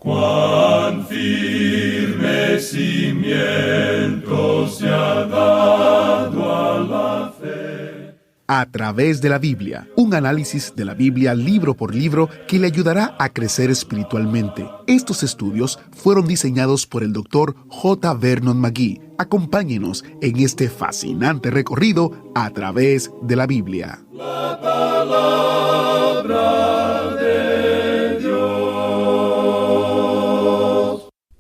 Cuán firme cimiento se ha dado a la fe. A través de la Biblia, un análisis de la Biblia libro por libro que le ayudará a crecer espiritualmente. Estos estudios fueron diseñados por el Dr. J. Vernon McGee. Acompáñenos en este fascinante recorrido a través de la Biblia. La palabra de Dios.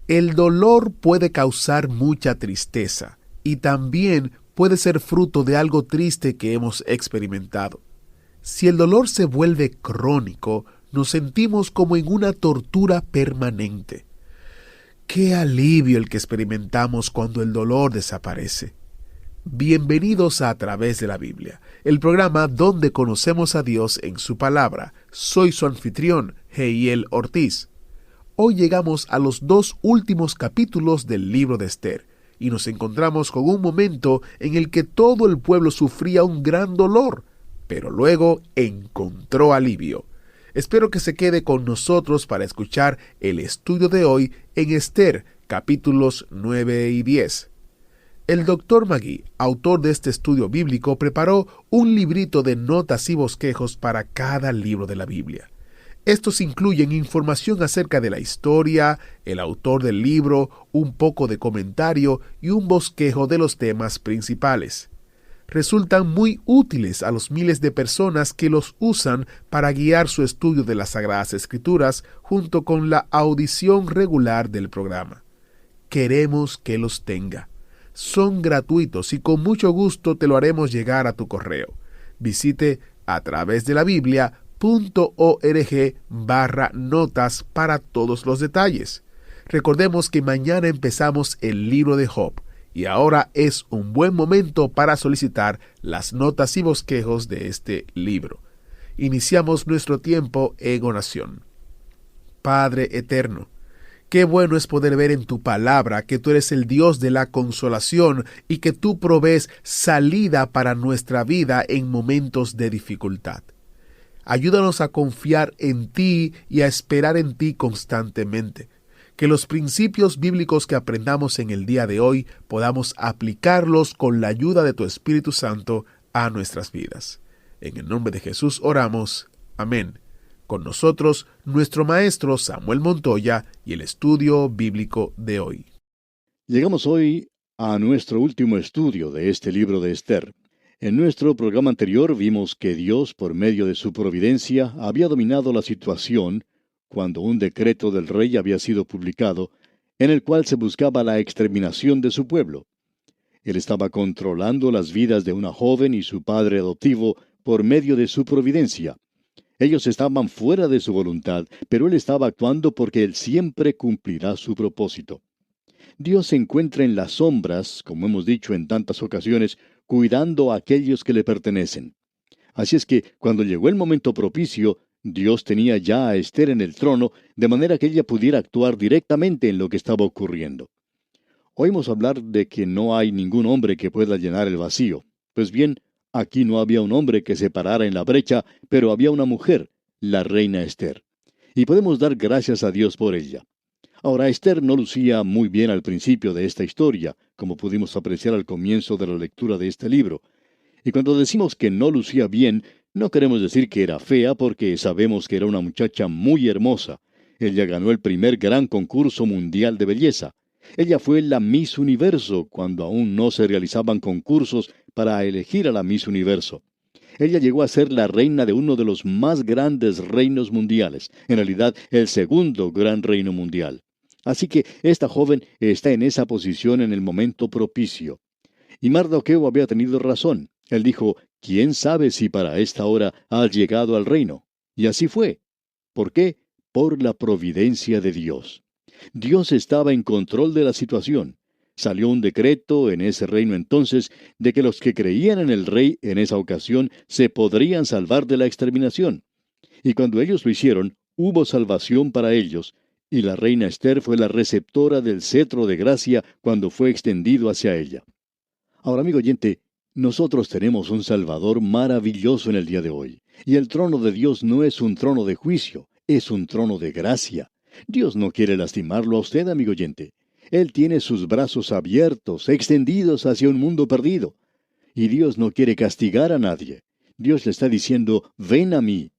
El dolor puede causar mucha tristeza y también puede ser fruto de algo triste que hemos experimentado. Si el dolor se vuelve crónico, nos sentimos como en una tortura permanente. ¡Qué alivio el que experimentamos cuando el dolor desaparece! Bienvenidos a Través de la Biblia, el programa donde conocemos a Dios en su palabra. Soy su anfitrión, Heiel Ortiz. Hoy llegamos a los 2 últimos capítulos del libro de Esther y nos encontramos con un momento en el que todo el pueblo sufría un gran dolor, pero luego encontró alivio. Espero que se quede con nosotros para escuchar el estudio de hoy en Esther, capítulos 9 y 10. El Dr. McGee, autor de este estudio bíblico, preparó un librito de notas y bosquejos para cada libro de la Biblia. Estos incluyen información acerca de la historia, el autor del libro, un poco de comentario y un bosquejo de los temas principales. Resultan muy útiles a los miles de personas que los usan para guiar su estudio de las Sagradas Escrituras junto con la audición regular del programa. Queremos que los tenga. Son gratuitos y con mucho gusto te lo haremos llegar a tu correo. Visite a través de la Biblia.org/notas para todos los detalles. Recordemos que mañana empezamos el libro de Job y ahora es un buen momento para solicitar las notas y bosquejos de este libro. Iniciamos nuestro tiempo en oración. Padre eterno, qué bueno es poder ver en tu palabra que tú eres el Dios de la consolación y que tú provees salida para nuestra vida en momentos de dificultad. Ayúdanos a confiar en ti y a esperar en ti constantemente. Que los principios bíblicos que aprendamos en el día de hoy podamos aplicarlos con la ayuda de tu Espíritu Santo a nuestras vidas. En el nombre de Jesús oramos. Amén. Con nosotros, nuestro maestro Samuel Montoya y el estudio bíblico de hoy. Llegamos hoy a nuestro último estudio de este libro de Esther. En nuestro programa anterior vimos que Dios, por medio de su providencia, había dominado la situación cuando un decreto del rey había sido publicado, en el cual se buscaba la exterminación de su pueblo. Él estaba controlando las vidas de una joven y su padre adoptivo por medio de su providencia. Ellos estaban fuera de su voluntad, pero Él estaba actuando porque Él siempre cumplirá su propósito. Dios se encuentra en las sombras, como hemos dicho en tantas ocasiones, cuidando a aquellos que le pertenecen. Así es que, cuando llegó el momento propicio, Dios tenía ya a Esther en el trono, de manera que ella pudiera actuar directamente en lo que estaba ocurriendo. Oímos hablar de que no hay ningún hombre que pueda llenar el vacío. Pues bien, aquí no había un hombre que se parara en la brecha, pero había una mujer, la reina Esther. Y podemos dar gracias a Dios por ella. Ahora, Esther no lucía muy bien al principio de esta historia, como pudimos apreciar al comienzo de la lectura de este libro. Y cuando decimos que no lucía bien, no queremos decir que era fea, porque sabemos que era una muchacha muy hermosa. Ella ganó el primer gran concurso mundial de belleza. Ella fue la Miss Universo, cuando aún no se realizaban concursos para elegir a la Miss Universo. Ella llegó a ser la reina de uno de los más grandes reinos mundiales, en realidad el segundo gran reino mundial. Así que esta joven está en esa posición en el momento propicio. Y Mardoqueo había tenido razón. Él dijo, ¿quién sabe si para esta hora has llegado al reino? Y así fue. ¿Por qué? Por la providencia de Dios. Dios estaba en control de la situación. Salió un decreto en ese reino entonces de que los que creían en el rey en esa ocasión se podrían salvar de la exterminación. Y cuando ellos lo hicieron, hubo salvación para ellos, y la reina Esther fue la receptora del cetro de gracia cuando fue extendido hacia ella. Ahora, amigo oyente, nosotros tenemos un Salvador maravilloso en el día de hoy, y el trono de Dios no es un trono de juicio, es un trono de gracia. Dios no quiere lastimarlo a usted, amigo oyente. Él tiene sus brazos abiertos, extendidos hacia un mundo perdido. Y Dios no quiere castigar a nadie. Dios le está diciendo, ven a mí.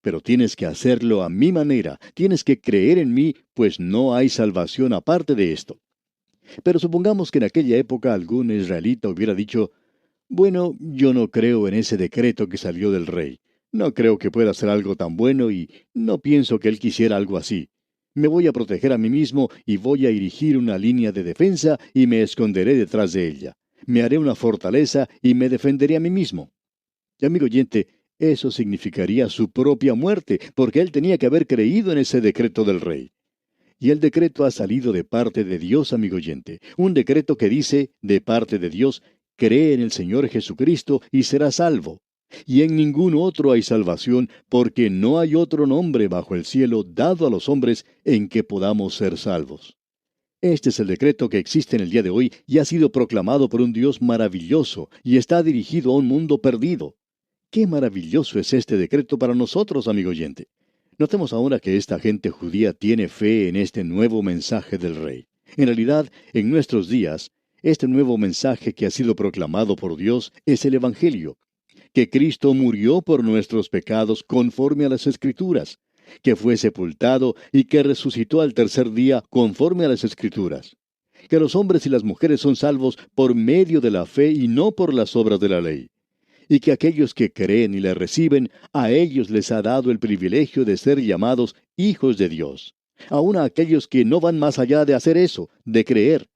Pero tienes que hacerlo a mi manera, tienes que creer en mí, pues no hay salvación aparte de esto. Pero supongamos que en aquella época algún israelita hubiera dicho, bueno, yo no creo en ese decreto que salió del rey. No creo que pueda ser algo tan bueno y no pienso que él quisiera algo así. Me voy a proteger a mí mismo y voy a erigir una línea de defensa y me esconderé detrás de ella. Me haré una fortaleza y me defenderé a mí mismo. Y amigo oyente, eso significaría su propia muerte, porque él tenía que haber creído en ese decreto del rey. Y el decreto ha salido de parte de Dios, amigo oyente. Un decreto que dice, de parte de Dios, cree en el Señor Jesucristo y serás salvo. Y en ningún otro hay salvación, porque no hay otro nombre bajo el cielo dado a los hombres en que podamos ser salvos. Este es el decreto que existe en el día de hoy y ha sido proclamado por un Dios maravilloso y está dirigido a un mundo perdido. ¡Qué maravilloso es este decreto para nosotros, amigo oyente! Notemos ahora que esta gente judía tiene fe en este nuevo mensaje del Rey. En realidad, en nuestros días, este nuevo mensaje que ha sido proclamado por Dios es el Evangelio, que Cristo murió por nuestros pecados conforme a las Escrituras, que fue sepultado y que resucitó al tercer día conforme a las Escrituras, que los hombres y las mujeres son salvos por medio de la fe y no por las obras de la ley, y que aquellos que creen y le reciben, a ellos les ha dado el privilegio de ser llamados hijos de Dios, aun a aquellos que no van más allá de hacer eso, de creer.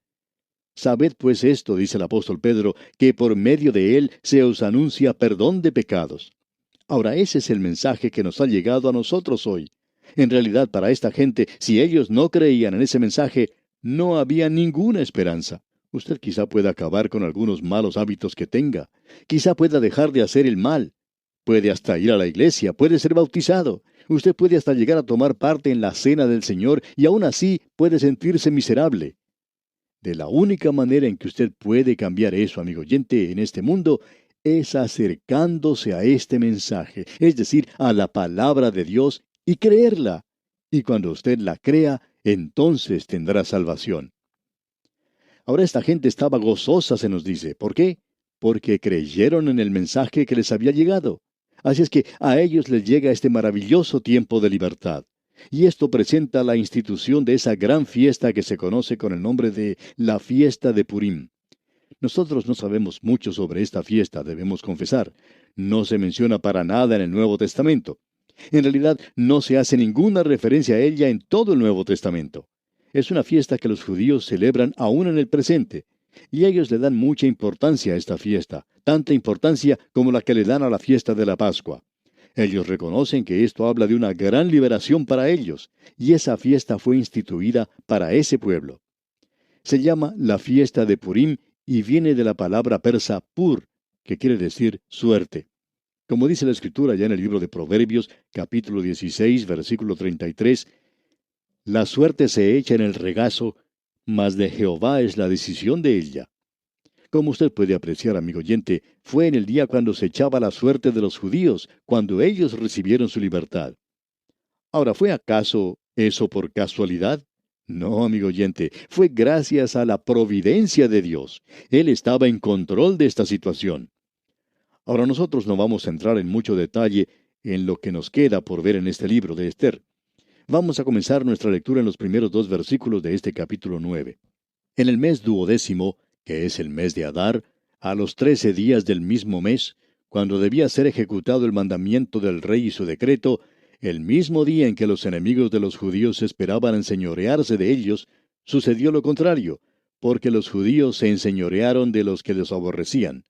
Sabed pues esto, dice el apóstol Pedro, que por medio de él se os anuncia perdón de pecados. Ahora ese es el mensaje que nos ha llegado a nosotros hoy. En realidad, para esta gente, si ellos no creían en ese mensaje, no había ninguna esperanza. Usted quizá pueda acabar con algunos malos hábitos que tenga. Quizá pueda dejar de hacer el mal. Puede hasta ir a la iglesia, puede ser bautizado. Usted puede hasta llegar a tomar parte en la cena del Señor y aún así puede sentirse miserable. De la única manera en que usted puede cambiar eso, amigo oyente, en este mundo, es acercándose a este mensaje, es decir, a la palabra de Dios y creerla. Y cuando usted la crea, entonces tendrá salvación. Ahora esta gente estaba gozosa, se nos dice. ¿Por qué? Porque creyeron en el mensaje que les había llegado. Así es que a ellos les llega este maravilloso tiempo de libertad. Y esto presenta la institución de esa gran fiesta que se conoce con el nombre de la fiesta de Purim. Nosotros no sabemos mucho sobre esta fiesta, debemos confesar. No se menciona para nada en el Nuevo Testamento. En realidad, no se hace ninguna referencia a ella en todo el Nuevo Testamento. Es una fiesta que los judíos celebran aún en el presente. Y ellos le dan mucha importancia a esta fiesta, tanta importancia como la que le dan a la fiesta de la Pascua. Ellos reconocen que esto habla de una gran liberación para ellos, y esa fiesta fue instituida para ese pueblo. Se llama la fiesta de Purim y viene de la palabra persa pur, que quiere decir suerte. Como dice la Escritura ya en el libro de Proverbios, capítulo 16, versículo 33, la suerte se echa en el regazo, mas de Jehová es la decisión de ella. Como usted puede apreciar, amigo oyente, fue en el día cuando se echaba la suerte de los judíos, cuando ellos recibieron su libertad. Ahora, ¿fue acaso eso por casualidad? No, amigo oyente, fue gracias a la providencia de Dios. Él estaba en control de esta situación. Ahora nosotros no vamos a entrar en mucho detalle en lo que nos queda por ver en este libro de Ester. Vamos a comenzar nuestra lectura en los primeros 2 versículos de este capítulo 9. En el mes 12º, que es el mes de Adar, a los 13 días del mismo mes, cuando debía ser ejecutado el mandamiento del rey y su decreto, el mismo día en que los enemigos de los judíos esperaban enseñorearse de ellos, sucedió lo contrario, porque los judíos se enseñorearon de los que los aborrecían.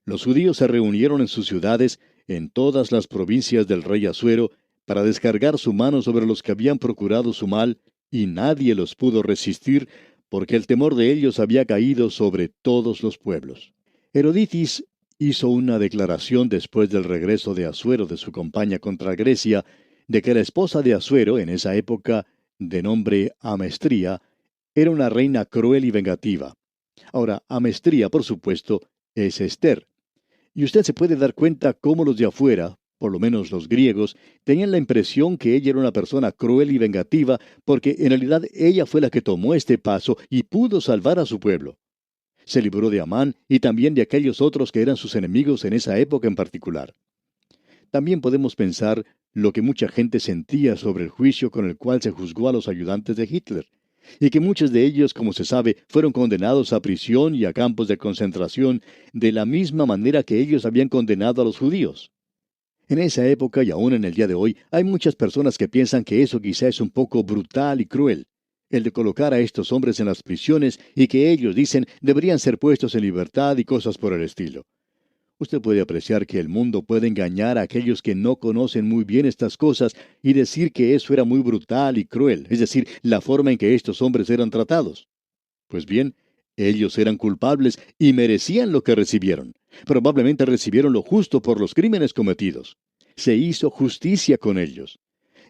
Los judíos se reunieron en sus ciudades, en todas las provincias del rey Asuero, para descargar su mano sobre los que habían procurado su mal, y nadie los pudo resistir, porque el temor de ellos había caído sobre todos los pueblos. Herodotus hizo una declaración después del regreso de Asuero de su campaña contra Grecia, de que la esposa de Asuero, en esa época, de nombre Amestría, era una reina cruel y vengativa. Ahora, Amestría, por supuesto, es Ester. Y usted se puede dar cuenta cómo los de afuera, por lo menos los griegos, tenían la impresión que ella era una persona cruel y vengativa, porque en realidad ella fue la que tomó este paso y pudo salvar a su pueblo. Se libró de Amán y también de aquellos otros que eran sus enemigos en esa época en particular. También podemos pensar lo que mucha gente sentía sobre el juicio con el cual se juzgó a los ayudantes de Hitler, y que muchos de ellos, como se sabe, fueron condenados a prisión y a campos de concentración de la misma manera que ellos habían condenado a los judíos. En esa época y aún en el día de hoy, hay muchas personas que piensan que eso quizá es un poco brutal y cruel, el de colocar a estos hombres en las prisiones y que ellos dicen deberían ser puestos en libertad y cosas por el estilo. Usted puede apreciar que el mundo puede engañar a aquellos que no conocen muy bien estas cosas y decir que eso era muy brutal y cruel, es decir, la forma en que estos hombres eran tratados. Pues bien, ellos eran culpables y merecían lo que recibieron. Probablemente recibieron lo justo por los crímenes cometidos. Se hizo justicia con ellos.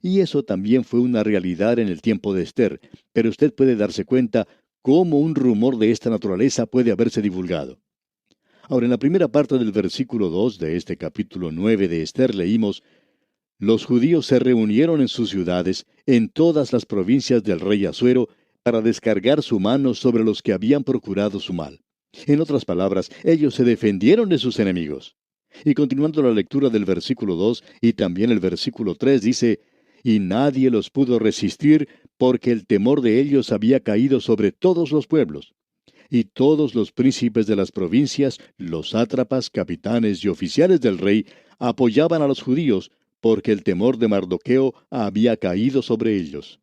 Y eso también fue una realidad en el tiempo de Esther, pero usted puede darse cuenta cómo un rumor de esta naturaleza puede haberse divulgado. Ahora, en la primera parte del versículo 2 de este capítulo 9 de Esther leímos: los judíos se reunieron en sus ciudades, en todas las provincias del rey Asuero, para descargar su mano sobre los que habían procurado su mal. En otras palabras, ellos se defendieron de sus enemigos. Y continuando la lectura del versículo 2 y también el versículo 3 dice: y nadie los pudo resistir, porque el temor de ellos había caído sobre todos los pueblos. Y todos los príncipes de las provincias, los sátrapas, capitanes y oficiales del rey, apoyaban a los judíos, porque el temor de Mardoqueo había caído sobre ellos.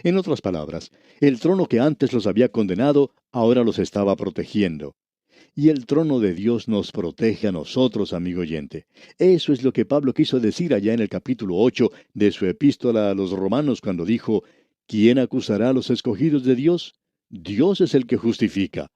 En otras palabras, el trono que antes los había condenado, ahora los estaba protegiendo. Y el trono de Dios nos protege a nosotros, amigo oyente. Eso es lo que Pablo quiso decir allá en el capítulo 8 de su epístola a los Romanos cuando dijo: ¿quién acusará a los escogidos de Dios? Dios es el que justifica.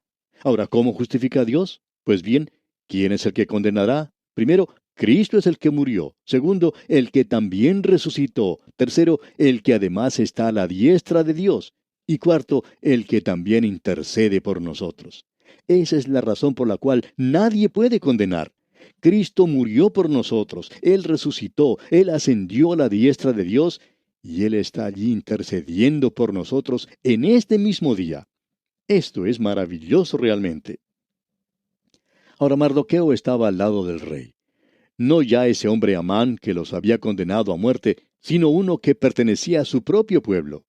Ahora, ¿cómo justifica a Dios? Pues bien, ¿quién es el que condenará? Primero, Cristo es el que murió. Segundo, el que también resucitó. Tercero, el que además está a la diestra de Dios. Y cuarto, el que también intercede por nosotros. Esa es la razón por la cual nadie puede condenar. Cristo murió por nosotros, Él resucitó, Él ascendió a la diestra de Dios, y Él está allí intercediendo por nosotros en este mismo día. Esto es maravilloso realmente. Ahora Mardoqueo estaba al lado del rey. No ya ese hombre Amán que los había condenado a muerte, sino uno que pertenecía a su propio pueblo.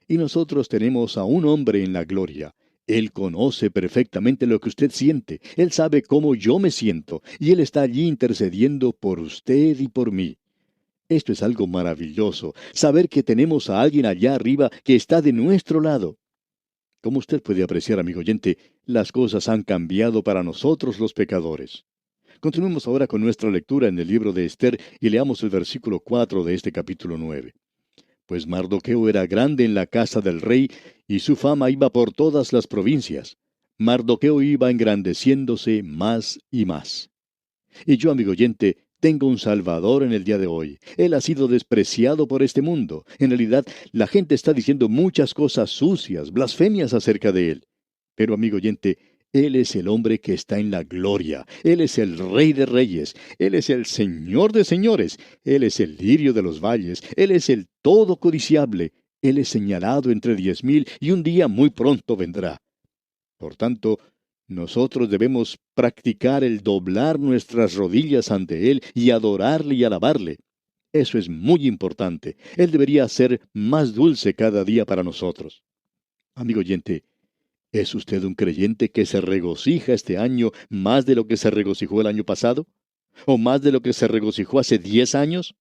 Y nosotros tenemos a un hombre en la gloria. Él conoce perfectamente lo que usted siente. Él sabe cómo yo me siento. Y Él está allí intercediendo por usted y por mí. Esto es algo maravilloso, saber que tenemos a alguien allá arriba que está de nuestro lado. Como usted puede apreciar, amigo oyente, las cosas han cambiado para nosotros los pecadores. Continuemos ahora con nuestra lectura en el libro de Esther y leamos el versículo 4 de este capítulo 9. Pues Mardoqueo era grande en la casa del rey, y su fama iba por todas las provincias. Mardoqueo iba engrandeciéndose más y más. Y yo, amigo oyente, tengo un Salvador en el día de hoy. Él ha sido despreciado por este mundo. En realidad, la gente está diciendo muchas cosas sucias, blasfemias acerca de Él. Pero, amigo oyente, Él es el hombre que está en la gloria. Él es el Rey de Reyes. Él es el Señor de Señores. Él es el lirio de los valles. Él es el todo codiciable. Él es señalado entre 10,000 y un día muy pronto vendrá. Por tanto, nosotros debemos practicar el doblar nuestras rodillas ante Él y adorarle y alabarle. Eso es muy importante. Él debería ser más dulce cada día para nosotros. Amigo oyente, ¿es usted un creyente que se regocija este año más de lo que se regocijó el año pasado? ¿O más de lo que se regocijó hace 10 años?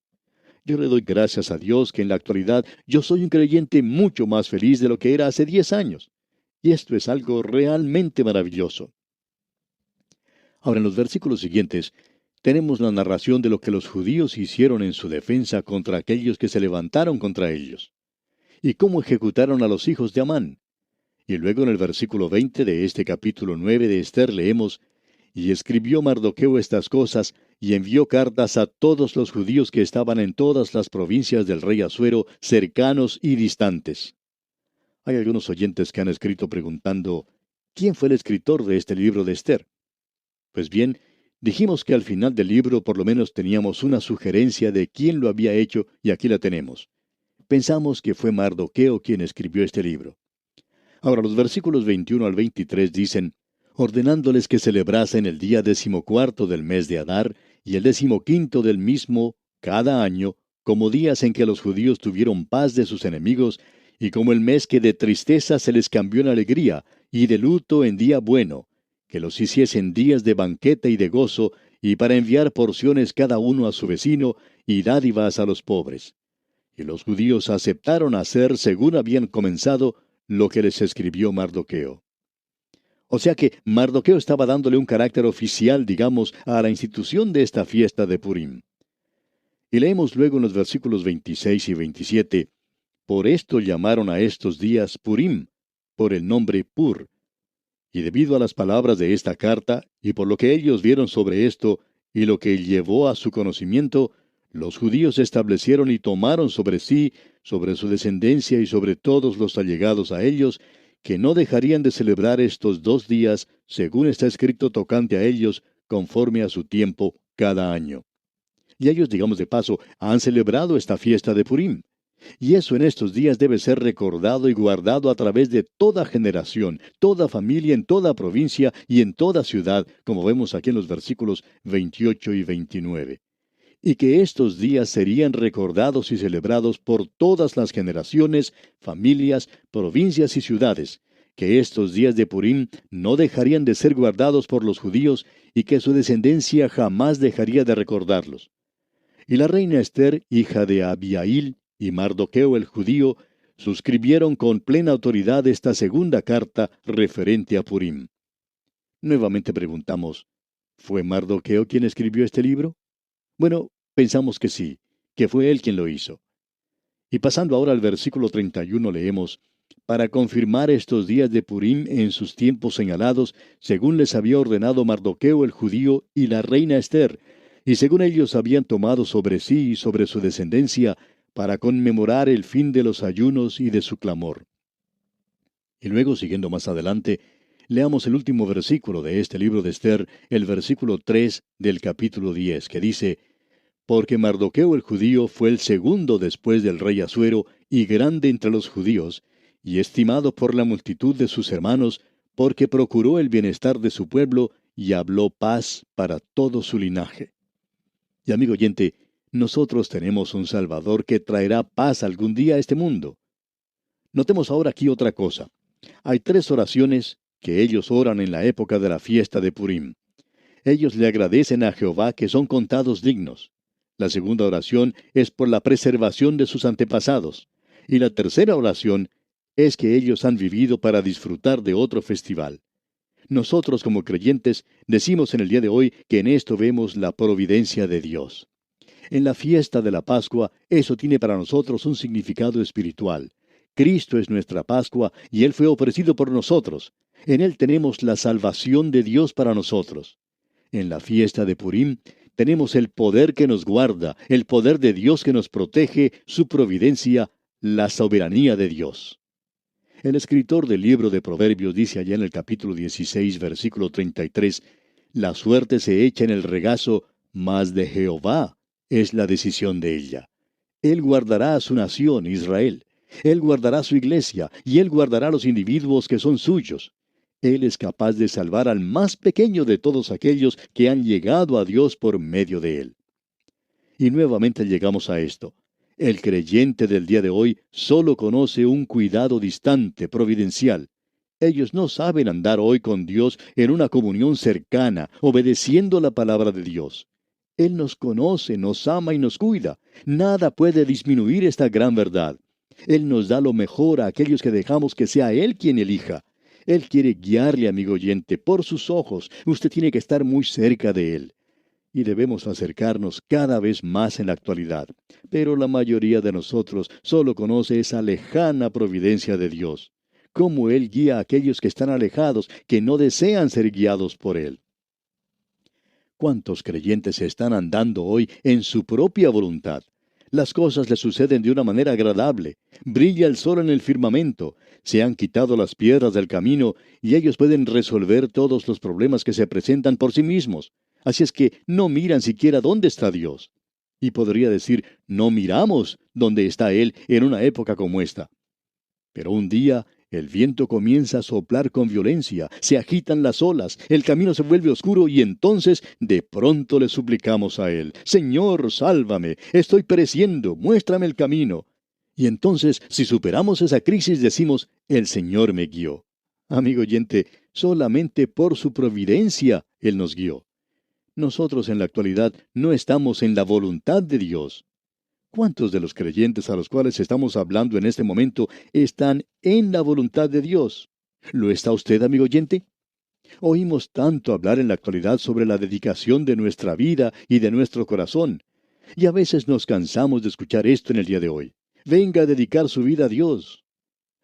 Yo le doy gracias a Dios que en la actualidad yo soy un creyente mucho más feliz de lo que era hace 10 años. Y esto es algo realmente maravilloso. Ahora, en los versículos siguientes, tenemos la narración de lo que los judíos hicieron en su defensa contra aquellos que se levantaron contra ellos, y cómo ejecutaron a los hijos de Amán. Y luego en el versículo 20 de este capítulo 9 de Esther leemos: y escribió Mardoqueo estas cosas, y envió cartas a todos los judíos que estaban en todas las provincias del rey Asuero, cercanos y distantes. Hay algunos oyentes que han escrito preguntando: ¿quién fue el escritor de este libro de Esther? Pues bien, Dijimos que al final del libro por lo menos teníamos una sugerencia de quién lo había hecho y aquí la tenemos. Pensamos que fue Mardoqueo quien escribió este libro. Ahora los versículos 21 al 23 dicen, ordenándoles que celebrasen el día 14 del mes de Adar y el 15 del mismo cada año, como días en que los judíos tuvieron paz de sus enemigos, y como el mes que de tristeza se les cambió en alegría, y de luto en día bueno, que los hiciesen días de banquete y de gozo, y para enviar porciones cada uno a su vecino, y dádivas a los pobres. Y los judíos aceptaron hacer, según habían comenzado, lo que les escribió Mardoqueo. O sea que Mardoqueo estaba dándole un carácter oficial, digamos, a la institución de esta fiesta de Purim. Y leemos luego en los versículos 26 y 27, por esto llamaron a estos días Purim, por el nombre Pur. Y debido a las palabras de esta carta, y por lo que ellos vieron sobre esto, y lo que llevó a su conocimiento, los judíos establecieron y tomaron sobre sí, sobre su descendencia y sobre todos los allegados a ellos, que no dejarían de celebrar estos 2 días, según está escrito tocante a ellos, conforme a su tiempo, cada año. Y ellos, digamos de paso, han celebrado esta fiesta de Purim. Y eso en estos días debe ser recordado y guardado a través de toda generación, toda familia, en toda provincia y en toda ciudad, como vemos aquí en los versículos 28 y 29. Y que estos días serían recordados y celebrados por todas las generaciones, familias, provincias y ciudades, que estos días de Purim no dejarían de ser guardados por los judíos y que su descendencia jamás dejaría de recordarlos. Y la reina Esther, hija de Abihail, y Mardoqueo el judío, suscribieron con plena autoridad esta segunda carta referente a Purim. Nuevamente preguntamos, ¿fue Mardoqueo quien escribió este libro? Bueno, pensamos que sí, que fue él quien lo hizo. Y pasando ahora al versículo 31 leemos, para confirmar estos días de Purim en sus tiempos señalados, según les había ordenado Mardoqueo el judío y la reina Esther, y según ellos habían tomado sobre sí y sobre su descendencia, para conmemorar el fin de los ayunos y de su clamor. Y luego, siguiendo más adelante, leamos el último versículo de este libro de Esther, el versículo 3 del capítulo 10, que dice, porque Mardoqueo el judío fue el segundo después del rey Asuero, y grande entre los judíos, y estimado por la multitud de sus hermanos, porque procuró el bienestar de su pueblo, y habló paz para todo su linaje. Y amigo oyente, nosotros tenemos un Salvador que traerá paz algún día a este mundo. Notemos ahora aquí otra cosa. Hay 3 oraciones que ellos oran en la época de la fiesta de Purim. Ellos le agradecen a Jehová que son contados dignos. La segunda oración es por la preservación de sus antepasados. Y la tercera oración es que ellos han vivido para disfrutar de otro festival. Nosotros como creyentes decimos en el día de hoy que en esto vemos la providencia de Dios. En la fiesta de la Pascua, eso tiene para nosotros un significado espiritual. Cristo es nuestra Pascua y Él fue ofrecido por nosotros. En Él tenemos la salvación de Dios para nosotros. En la fiesta de Purim, tenemos el poder que nos guarda, el poder de Dios que nos protege, su providencia, la soberanía de Dios. El escritor del libro de Proverbios dice allá en el capítulo 16, versículo 33, la suerte se echa en el regazo, mas de Jehová es la decisión de ella. Él guardará a su nación, Israel. Él guardará su iglesia, y Él guardará a los individuos que son suyos. Él es capaz de salvar al más pequeño de todos aquellos que han llegado a Dios por medio de Él. Y nuevamente llegamos a esto. El creyente del día de hoy solo conoce un cuidado distante, providencial. Ellos no saben andar hoy con Dios en una comunión cercana, obedeciendo la palabra de Dios. Él nos conoce, nos ama y nos cuida. Nada puede disminuir esta gran verdad. Él nos da lo mejor a aquellos que dejamos que sea Él quien elija. Él quiere guiarle, amigo oyente, por sus ojos. Usted tiene que estar muy cerca de Él. Y debemos acercarnos cada vez más en la actualidad. Pero la mayoría de nosotros solo conoce esa lejana providencia de Dios. Cómo Él guía a aquellos que están alejados, que no desean ser guiados por Él. ¿Cuántos creyentes están andando hoy en su propia voluntad? Las cosas les suceden de una manera agradable. Brilla el sol en el firmamento. Se han quitado las piedras del camino y ellos pueden resolver todos los problemas que se presentan por sí mismos. Así es que no miran siquiera dónde está Dios. Y podría decir, no miramos dónde está Él en una época como esta. Pero un día el viento comienza a soplar con violencia, se agitan las olas, el camino se vuelve oscuro y entonces de pronto le suplicamos a Él, Señor, sálvame, estoy pereciendo, muéstrame el camino. Y entonces, si superamos esa crisis, decimos, el Señor me guió. Amigo oyente, solamente por su providencia Él nos guió. Nosotros en la actualidad no estamos en la voluntad de Dios. ¿Cuántos de los creyentes a los cuales estamos hablando en este momento están en la voluntad de Dios? ¿Lo está usted, amigo oyente? Oímos tanto hablar en la actualidad sobre la dedicación de nuestra vida y de nuestro corazón, y a veces nos cansamos de escuchar esto en el día de hoy. Venga a dedicar su vida a Dios.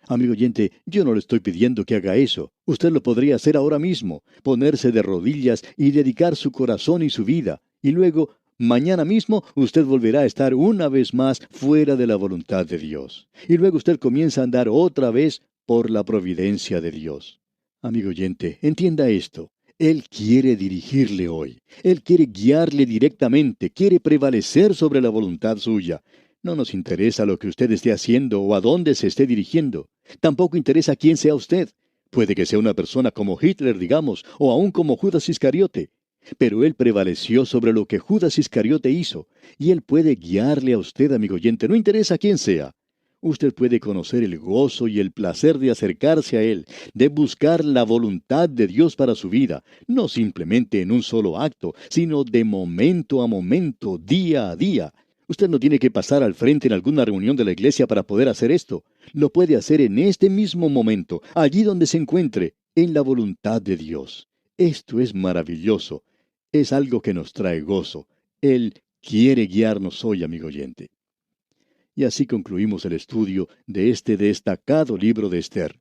Amigo oyente, yo no le estoy pidiendo que haga eso. Usted lo podría hacer ahora mismo, ponerse de rodillas y dedicar su corazón y su vida, y luego mañana mismo usted volverá a estar una vez más fuera de la voluntad de Dios. Y luego usted comienza a andar otra vez por la providencia de Dios. Amigo oyente, entienda esto. Él quiere dirigirle hoy. Él quiere guiarle directamente. Quiere prevalecer sobre la voluntad suya. No nos interesa lo que usted esté haciendo o a dónde se esté dirigiendo. Tampoco interesa quién sea usted. Puede que sea una persona como Hitler, digamos, o aún como Judas Iscariote. Pero Él prevaleció sobre lo que Judas Iscariote hizo, y Él puede guiarle a usted, amigo oyente, no interesa quién sea. Usted puede conocer el gozo y el placer de acercarse a Él, de buscar la voluntad de Dios para su vida, no simplemente en un solo acto, sino de momento a momento, día a día. Usted no tiene que pasar al frente en alguna reunión de la iglesia para poder hacer esto. Lo puede hacer en este mismo momento, allí donde se encuentre, en la voluntad de Dios. Esto es maravilloso. Es algo que nos trae gozo. Él quiere guiarnos hoy, amigo oyente. Y así concluimos el estudio de este destacado libro de Esther.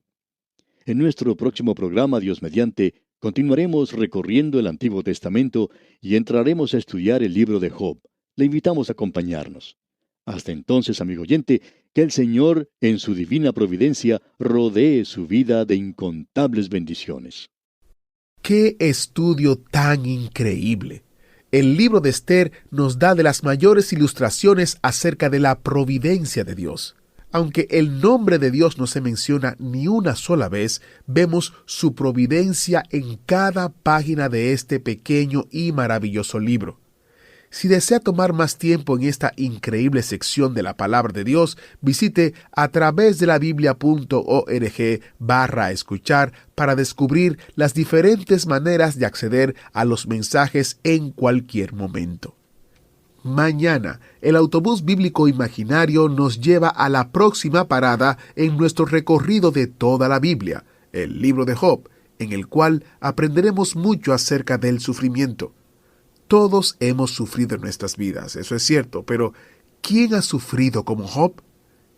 En nuestro próximo programa, Dios mediante, continuaremos recorriendo el Antiguo Testamento y entraremos a estudiar el libro de Job. Le invitamos a acompañarnos. Hasta entonces, amigo oyente, que el Señor, en su divina providencia, rodee su vida de incontables bendiciones. ¡Qué estudio tan increíble! El libro de Esther nos da de las mayores ilustraciones acerca de la providencia de Dios. Aunque el nombre de Dios no se menciona ni una sola vez, vemos su providencia en cada página de este pequeño y maravilloso libro. Si desea tomar más tiempo en esta increíble sección de la Palabra de Dios, visite a través de la biblia.org/escuchar para descubrir las diferentes maneras de acceder a los mensajes en cualquier momento. Mañana, el autobús bíblico imaginario nos lleva a la próxima parada en nuestro recorrido de toda la Biblia, el libro de Job, en el cual aprenderemos mucho acerca del sufrimiento. Todos hemos sufrido en nuestras vidas, eso es cierto, pero ¿quién ha sufrido como Job?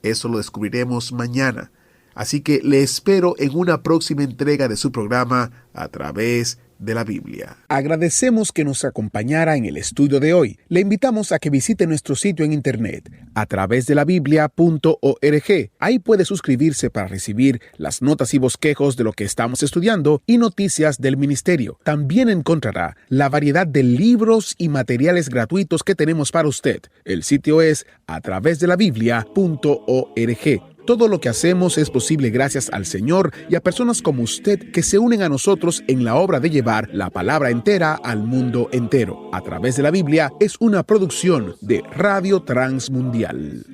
Eso lo descubriremos mañana. Así que le espero en una próxima entrega de su programa A Través de la Biblia. Agradecemos que nos acompañara en el estudio de hoy. Le invitamos a que visite nuestro sitio en internet atravesdelabiblia.org. Ahí puede suscribirse para recibir las notas y bosquejos de lo que estamos estudiando y noticias del ministerio. También encontrará la variedad de libros y materiales gratuitos que tenemos para usted. El sitio es atravesdelabiblia.org. Todo lo que hacemos es posible gracias al Señor y a personas como usted que se unen a nosotros en la obra de llevar la palabra entera al mundo entero. A Través de la Biblia es una producción de Radio Transmundial.